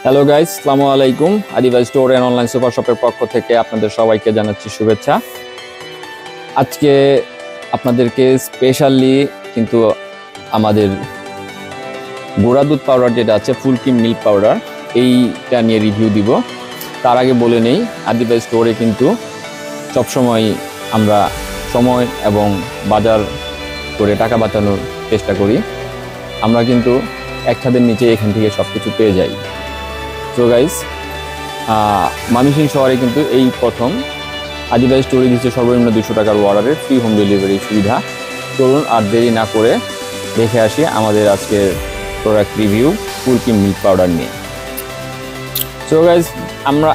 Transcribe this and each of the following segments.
Hello guys, আসসালামু আলাইকুম। আদিবাস store and online super শপের পক্ষ থেকে আপনাদের সবাইকে জানাচ্ছি শুভেচ্ছা। আজকে আপনাদেরকে স্পেশালি কিন্তু আমাদের গুঁড়া দুধ পাউডার যেটা আছে, ফুল ক্রিম মিল্ক পাউডার, এইটা নিয়ে রিভিউ দিব। তার আগে বলে নেই, আদিবাস স্টোরে কিন্তু সবসময় আমরা সময় এবং বাজার করে টাকা বাঁচানোর চেষ্টা করি। আমরা কিন্তু এক ছাদের নিচে এখান থেকে সব কিছু পেয়ে যাই। সো গাইস, ময়মনসিংহ শহরে কিন্তু এই প্রথম আদিবাস স্টোরে দিচ্ছে সর্বনিম্ন 200 টাকার অর্ডারের ফ্রি হোম ডেলিভারি সুবিধা। চলুন আর দেরি না করে দেখে আসি আমাদের আজকের product review full cream milk powder নিয়ে। সো গাইস,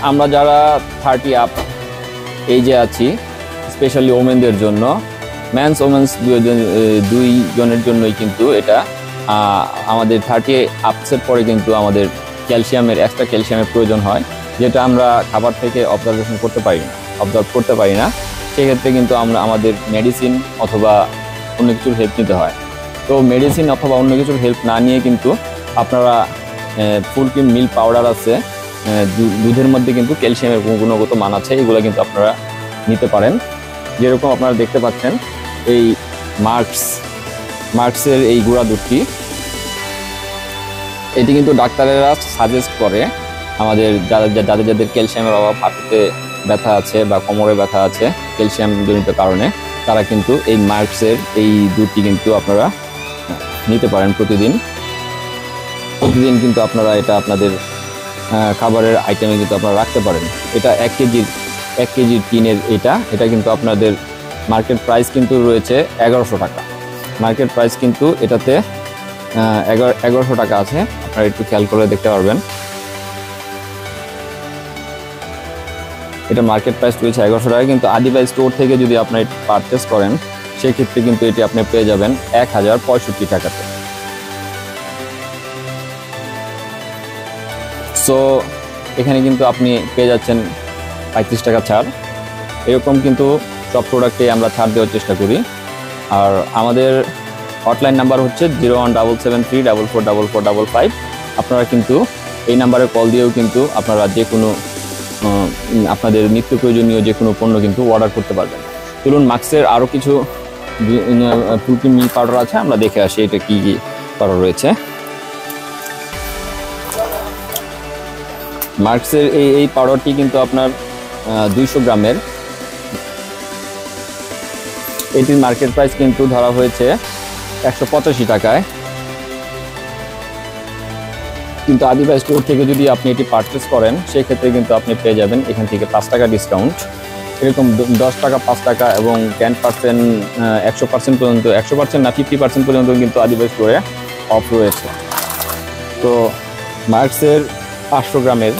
আমরা যারা 30 আপ এই যে আছি, স্পেশালি ওমেনদের জন্য, ম্যানস ওমেন্স দুই জনের জন্যই কিন্তু এটা। আমাদের 30 আপসের পরে কিন্তু আমাদের এক্সট্রা ক্যালসিয়ামের প্রয়োজন হয়, যেটা আমরা খাবার থেকে অবজার্ভ করতে পারি না। সেক্ষেত্রে কিন্তু আমরা আমাদের মেডিসিন অথবা অন্য কিছুর হেল্প নিতে হয়। তো মেডিসিন অথবা অন্য কিছুর হেল্প না নিয়ে কিন্তু আপনারা ফুল ক্রিম মিল্ক পাউডার আছে, দুধের মধ্যে কিন্তু ক্যালসিয়ামের গুণগত মান আছে, এগুলো কিন্তু আপনারা নিতে পারেন। যেরকম আপনারা দেখতে পাচ্ছেন, এই মার্কসের এই গুঁড়া দুধটি, এটি কিন্তু ডাক্তারেরা সাজেস্ট করে আমাদের যাদের ক্যালসিয়ামের অভাব, হাঁটুতে ব্যথা আছে বা কোমরে ব্যথা আছে ক্যালসিয়াম জনিত কারণে, তারা কিন্তু এই মার্কসের এই দুধটি কিন্তু আপনারা নিতে পারেন প্রতিদিন কিন্তু আপনারা এটা আপনাদের খাবারের আইটেমে কিন্তু আপনারা রাখতে পারেন। এটা 1 কেজির টিনের এটা কিন্তু আপনাদের মার্কেট প্রাইস কিন্তু রয়েছে 1100 টাকা। মার্কেট প্রাইস কিন্তু এটাতে 1100 টাকা আছে, আপনারা একটু খেয়াল করে দেখতে পারবেন। এটা মার্কেট প্রাইস রয়েছে 1100 টাকা, কিন্তু আদিবাস স্টোর থেকে যদি আপনারা এটি পারচেস করেন, সেক্ষেত্রে কিন্তু এটি আপনি পেয়ে যাবেন 1065 টাকাতে। সো এখানে কিন্তু আপনি পেয়ে যাচ্ছেন 35 টাকা ছাড়। এরকম কিন্তু সব প্রোডাক্টে আমরা ছাড় দেওয়ার চেষ্টা করি। আর আমাদের হটলাইন নাম্বার হচ্ছে 01773444455। আপনারা কিন্তু এই নাম্বারে কল দিয়েও কিন্তু আপনারা যে কোনো আপনাদের নিত্য প্রয়োজনীয় যে কোনো পণ্য কিন্তু অর্ডার করতে পারবেন। চলুন, মার্কসের আরও কিছু ফুল ক্রিম মিল্ক পাউডার আছে, আমরা দেখে আসি এটা কি কি পাউডার রয়েছে। মার্কসের এই পাউডারটি কিন্তু আপনার 200 গ্রামের। এটির মার্কেট প্রাইস কিন্তু ধরা হয়েছে 185 টাকায়, কিন্তু আদিবাস স্টোর থেকে যদি আপনি এটি পারচেস করেন, সেক্ষেত্রে কিন্তু আপনি পেয়ে যাবেন এখান থেকে 5 টাকা ডিসকাউন্ট। এরকম 10 টাকা, 5 টাকা এবং 10%, 100% পর্যন্ত, 100% না 50% পর্যন্ত কিন্তু আদিবাস স্টোরে অফ রয়েছে। তো মার্কসের 500 গ্রামের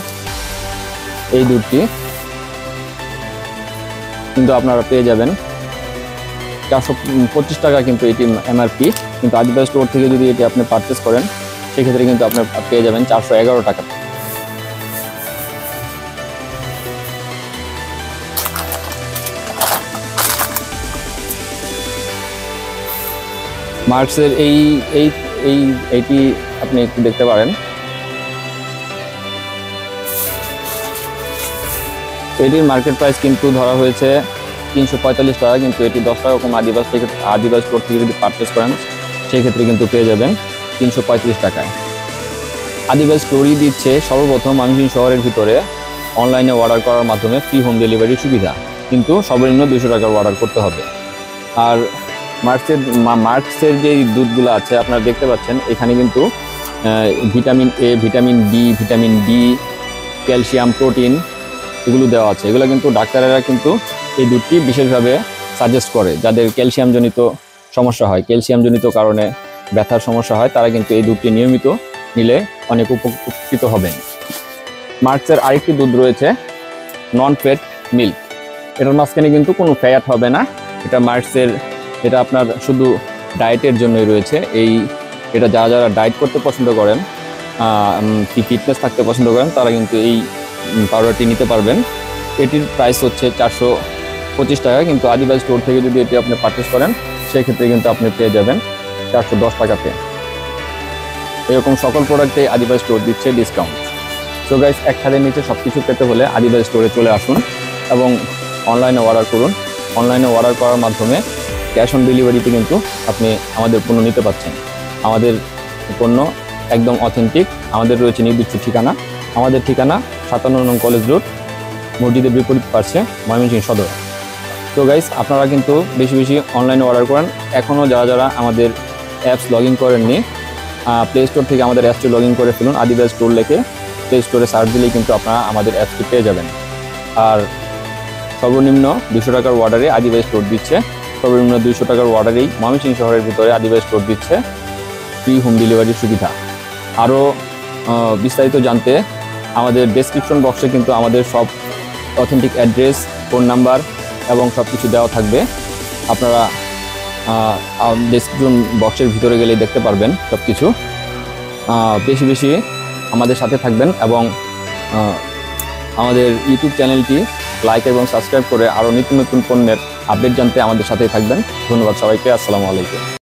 এই দুধটি কিন্তু আপনারা পেয়ে যাবেন 425 টাকা, কিন্তু এটি এমআরপি। কিন্তু আদিবাস স্টোর থেকে যদি এটি আপনি পারচেস করেন, সেক্ষেত্রে কিন্তু আপনি পেয়ে যাবেন 411 টাকা। মার্কসের এইটি আপনি একটু দেখতে পারেন। এটির মার্কেট প্রাইস কিন্তু ধরা হয়েছে 345 টাকা, কিন্তু এটি 10 টাকা কম আদিবাস স্টোর থেকে যদি পারচেস করেন, সেক্ষেত্রে কিন্তু পেয়ে যাবেন 335 টাকায়। আদিবাস স্টোরই দিচ্ছে সর্বপ্রথম ময়মনসিংহ শহরের ভিতরে অনলাইনে অর্ডার করার মাধ্যমে ফ্রি হোম ডেলিভারি সুবিধা, কিন্তু সর্বনিম্ন 200 টাকার অর্ডার করতে হবে। আর মার্কসের যে দুধগুলো আছে আপনারা দেখতে পাচ্ছেন, এখানে কিন্তু vitamin A, vitamin B, vitamin D, calcium, protein এগুলো দেওয়া আছে। এগুলো কিন্তু ডাক্তারেরা কিন্তু এই দুধটি বিশেষভাবে সাজেস্ট করে, যাদের ক্যালসিয়ামজনিত সমস্যা হয়, ক্যালসিয়ামজনিত কারণে ব্যথার সমস্যা হয়, তারা কিন্তু এই দুধটি নিয়মিত নিলে অনেক উপকৃত হবেন। মার্কসের আরেকটি দুধ রয়েছে নন ফ্যাট মিল্ক। এটার মাঝখানে কিন্তু কোনো ফ্যাট হবে না। এটা মার্কসের, এটা আপনার শুধু ডায়েটের জন্যই রয়েছে। এটা যারা ডায়েট করতে পছন্দ করেন, ফিটনেস থাকতে পছন্দ করেন, তারা কিন্তু এই পাউডারটি নিতে পারবেন। এটির প্রাইস হচ্ছে 425 টাকা, কিন্তু আদিবাস স্টোর থেকে যদি এটি আপনি পারচেস করেন, সেক্ষেত্রে কিন্তু আপনি পেয়ে যাবেন 410 টাকাতে। এরকম সকল প্রোডাক্টে আদিবাস স্টোর দিচ্ছে ডিসকাউন্ট। তো গাইস, এক ছাদের নিচে সব কিছু পেতে হলে আদিবাস স্টোরে চলে আসুন এবং অনলাইনে অর্ডার করুন। অনলাইনে অর্ডার করার মাধ্যমে ক্যাশ অন ডেলিভারিতে কিন্তু আপনি আমাদের পণ্য নিতে পারছেন। আমাদের পণ্য একদম অথেন্টিক। আমাদের রয়েছে নির্দিষ্ট ঠিকানা। আমাদের ঠিকানা 57 নং কলেজ রোড, মসজিদের বিপরীত পার্শ্বে, ময়মনসিংহ সদর। তো গাইস, আপনারা কিন্তু বেশি বেশি অনলাইনে অর্ডার করেন। এখনও যারা আমাদের অ্যাপস লগ ইন করেননি, প্লে স্টোর থেকে আমাদের অ্যাপসটি লগ ইন করে ফেলুন। আদিবাস স্টোর লিখে প্লে স্টোরে সার্চ দিলেই কিন্তু আপনারা আমাদের অ্যাপসটি পেয়ে যাবেন। আর সর্বনিম্ন 200 টাকার অর্ডারে আদিবাস স্টোর দিচ্ছে। সর্বনিম্ন 200 টাকার অর্ডারেই ময়মনসিংহ শহরের ভিতরে আদিবাস স্টোর দিচ্ছে ফ্রি হোম ডেলিভারির সুবিধা। আরও বিস্তারিত জানতে আমাদের ডেসক্রিপশন বক্সে কিন্তু আমাদের সব অথেন্টিক অ্যাড্রেস, ফোন নাম্বার এবং সব কিছু দেওয়া থাকবে। আপনারা ডেসক্রিপশন বক্সের ভিতরে গেলেই দেখতে পারবেন সব কিছু। বেশি বেশি আমাদের সাথে থাকবেন এবং আমাদের ইউটিউব চ্যানেলটি লাইক এবং সাবস্ক্রাইব করে আরও নিত্য নতুন পণ্যের আপডেট জানতে আমাদের সাথেই থাকবেন। ধন্যবাদ সবাইকে। আসসালামু আলাইকুম।